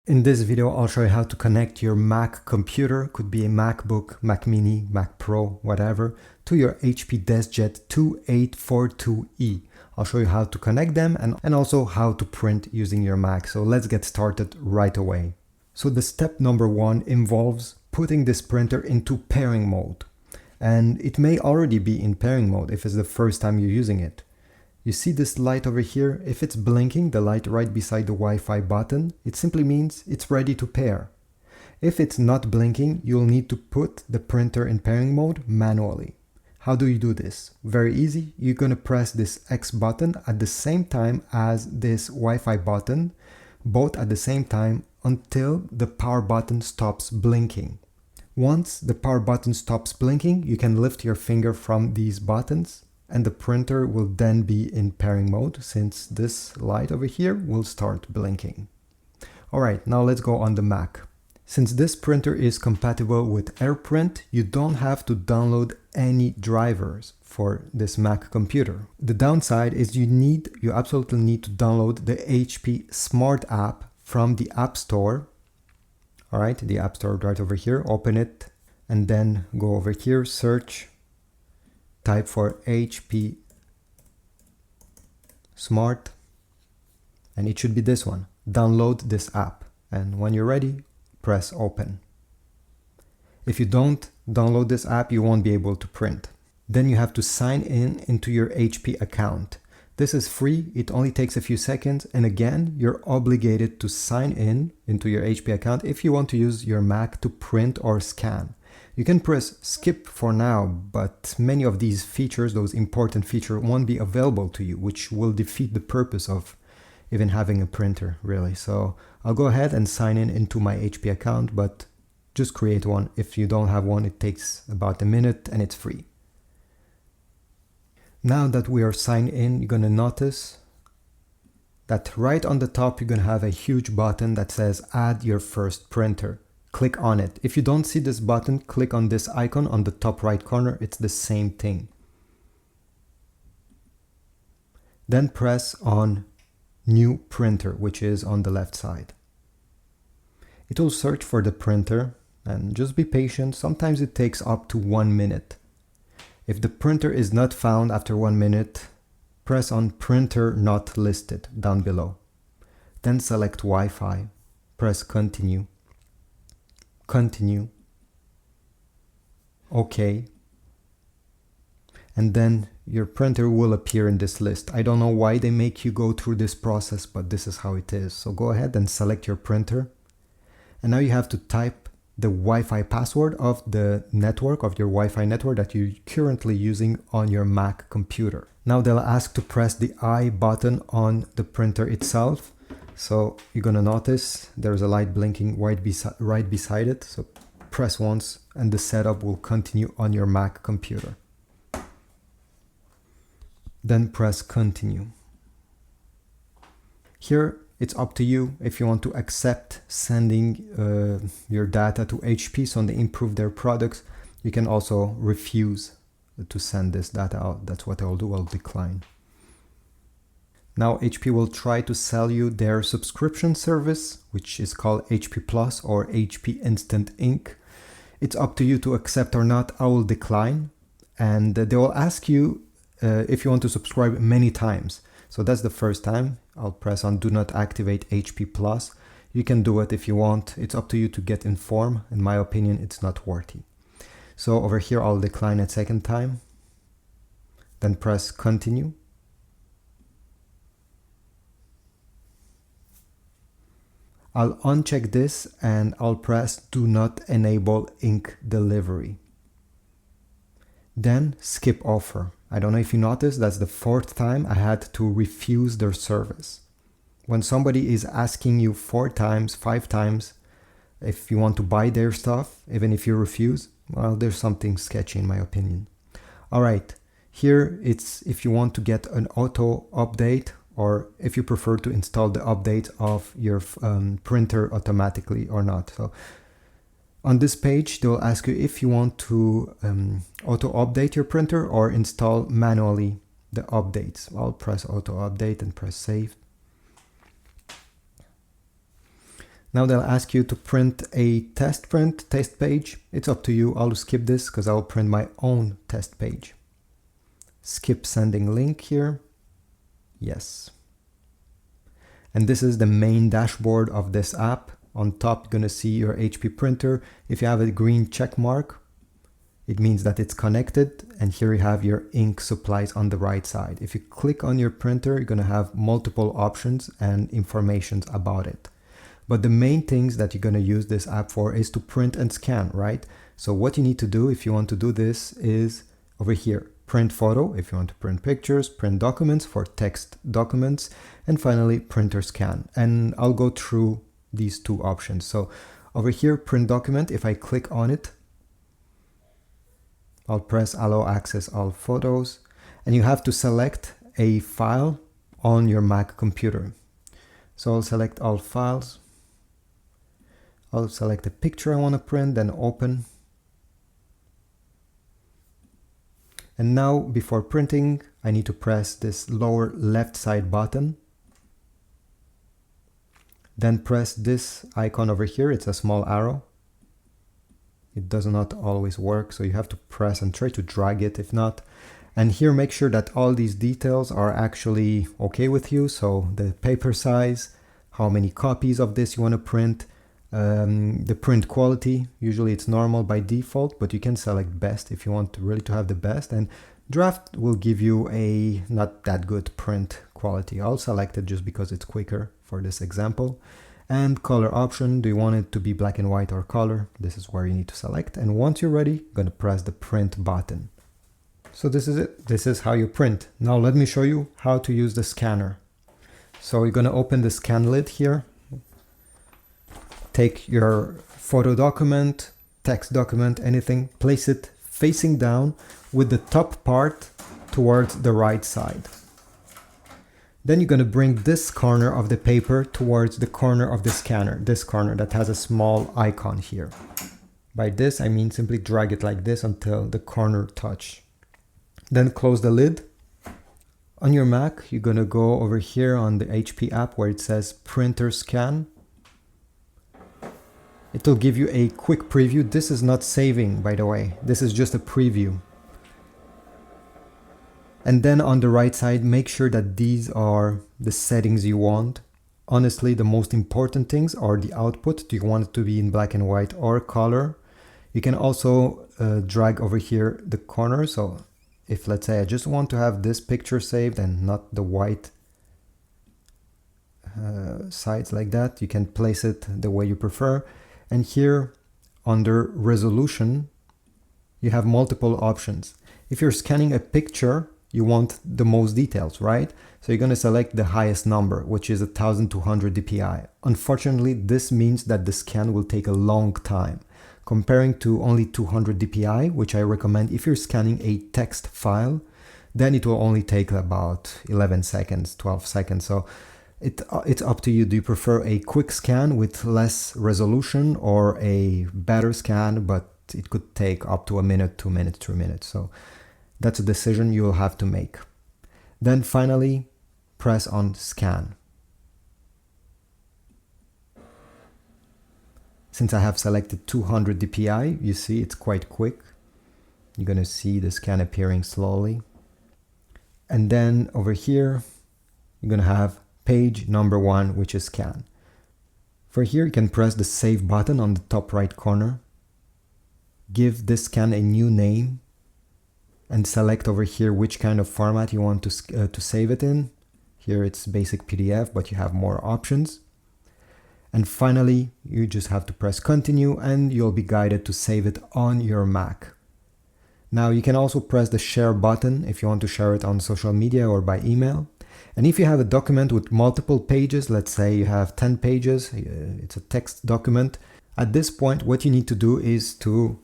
In this video, I'll show you how to connect your Mac computer, could be a MacBook, Mac Mini, Mac Pro, whatever, to your HP DeskJet 2842e. I'll show you how to connect them and also how to print using your Mac. So let's get started right away. So the step number one involves putting this printer into pairing mode. And it may already be in pairing mode if it's the first time you're using it. You see this light over here? If it's blinking, the light right beside the Wi-Fi button, it simply means it's ready to pair. If it's not blinking, you'll need to put the printer in pairing mode manually. How do you do this? Very easy. You're going to press this X button at the same time as this Wi-Fi button, both at the same time until the power button stops blinking. Once the power button stops blinking, you can lift your finger from these buttons and the printer will then be in pairing mode since this light over here will start blinking. Alright, now let's go on the Mac. Since this printer is compatible with AirPrint, you don't have to download any drivers for this Mac computer. The downside is you absolutely need to download the HP Smart app from the App Store. Alright, the App Store right over here, open it and then go over here, search, type for HP Smart, and it should be this one. Download this app, and when you're ready, press open. If you don't download this app, you won't be able to print. Then you have to sign in into your HP account. This is free, it only takes a few seconds, and again, you're obligated to sign in into your HP account if you want to use your Mac to print or scan. You can press skip for now, but many of these features, those important features, won't be available to you, which will defeat the purpose of even having a printer, really. So I'll go ahead and sign in into my HP account, but just create one. If you don't have one, it takes about a minute and it's free. Now that we are signed in, you're going to notice that right on the top, you're going to have a huge button that says add your first printer. Click on it. If you don't see this button, click on this icon on the top right corner. It's the same thing. Then press on New Printer, which is on the left side. It will search for the printer and just be patient. Sometimes it takes up to 1 minute. If the printer is not found after 1 minute, press on Printer Not Listed down below. Then select Wi-Fi. Press Continue. Continue. OK. And then your printer will appear in this list. I don't know why they make you go through this process, but this is how it is. So go ahead and select your printer. And now you have to type the Wi-Fi password of the network, of your Wi-Fi network that you're currently using on your Mac computer. Now they'll ask to press the I button on the printer itself. So you're going to notice there's a light blinking right beside it. So press once and the setup will continue on your Mac computer. Then press Continue. Here it's up to you if you want to accept sending your data to HP so they improve their products. You can also refuse to send this data out. That's what I'll do. I'll decline. Now HP will try to sell you their subscription service, which is called HP Plus or HP Instant Ink. It's up to you to accept or not. I will decline. And they will ask you if you want to subscribe many times. So that's the first time. I'll press on Do Not Activate HP Plus. You can do it if you want. It's up to you to get informed. In my opinion, it's not worthy. So over here, I'll decline a second time. Then press Continue. I'll uncheck this and I'll press Do Not Enable Ink Delivery. Then skip offer. I don't know if you noticed, that's the 4th time I had to refuse their service. When somebody is asking you 4 times, 5 times, if you want to buy their stuff, even if you refuse, well, there's something sketchy in my opinion. All right, here it's if you want to get an auto update or if you prefer to install the update of your printer automatically or not. So on this page, they'll ask you if you want to auto update your printer or install manually the updates. I'll press auto update and press save. Now they'll ask you to print a test page. It's up to you. I'll skip this because I'll print my own test page. Skip sending link here. Yes. And this is the main dashboard of this app. On top, you're going to see your HP printer. If you have a green check mark, it means that it's connected. And here you have your ink supplies on the right side. If you click on your printer, you're going to have multiple options and information about it. But the main things that you're going to use this app for is to print and scan, right? So what you need to do if you want to do this is over here, print photo if you want to print pictures, print documents for text documents, and finally print or scan. And I'll go through these two options. So over here, print document, if I click on it, I'll press allow access all photos, and you have to select a file on your Mac computer. So I'll select all files. I'll select a picture I want to print, then open. And now before printing, I need to press this lower left side button. Then press this icon over here. It's a small arrow. It does not always work, so you have to press and try to drag it if not. And here make sure that all these details are actually okay with you. So the paper size, how many copies of this you want to print, the print quality, usually it's normal by default, but you can select best if you want to really to have the best, and draft will give you a not that good print quality. I'll select it just because it's quicker for this example. And color option, do you want it to be black and white or color? This is where you need to select, and once you're ready, you're going to press the print button. So this is it. This is how you print. Now let me show you how to use the scanner. So you're going to open the scan lid here. Take your photo document, text document, anything, place it facing down with the top part towards the right side. Then you're going to bring this corner of the paper towards the corner of the scanner, this corner that has a small icon here. By this, I mean simply drag it like this until the corner touch. Then close the lid. On your Mac, you're going to go over here on the HP app where it says printer scan. It will give you a quick preview. This is not saving, by the way. This is just a preview. And then on the right side, make sure that these are the settings you want. Honestly, the most important things are the output. Do you want it to be in black and white or color? You can also drag over here the corner. So if, let's say, I just want to have this picture saved and not the white sides like that, you can place it the way you prefer. And here under resolution, you have multiple options. If you're scanning a picture, you want the most details, right? So you're going to select the highest number, which is 1200 dpi. Unfortunately, this means that the scan will take a long time, comparing to only 200 dpi, which I recommend if you're scanning a text file, then it will only take about 11 seconds, 12 seconds. So it's up to you. Do you prefer a quick scan with less resolution or a better scan, but it could take up to a minute, 2 minutes, 3 minutes. So that's a decision you will have to make. Then finally, press on scan. Since I have selected 200 dpi, you see it's quite quick. You're going to see the scan appearing slowly. And then over here, you're going to have page number 1, which is scan. For here, you can press the save button on the top right corner. Give this scan a new name and select over here which kind of format you want to save it in. Here it's basic PDF, but you have more options. And finally, you just have to press continue and you'll be guided to save it on your Mac. Now you can also press the share button if you want to share it on social media or by email. And if you have a document with multiple pages, let's say you have 10 pages, it's a text document. At this point, what you need to do is to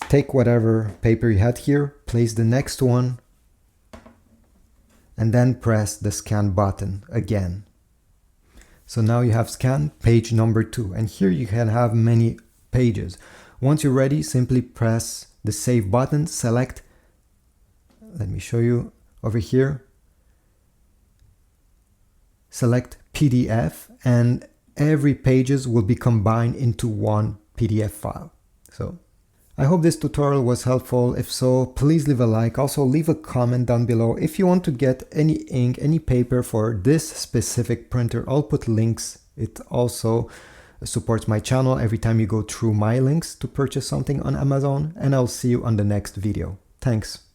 take whatever paper you had here, place the next one, and then press the scan button again. So now you have scanned page number 2, and here you can have many pages. Once you're ready, simply press the save button, select, let me show you over here, select PDF and every pages will be combined into one PDF file. So I hope this tutorial was helpful. If so, please leave a like. Also leave a comment down below. If you want to get any ink, any paper for this specific printer, I'll put links. It also supports my channel every time you go through my links to purchase something on Amazon, and I'll see you on the next video. Thanks.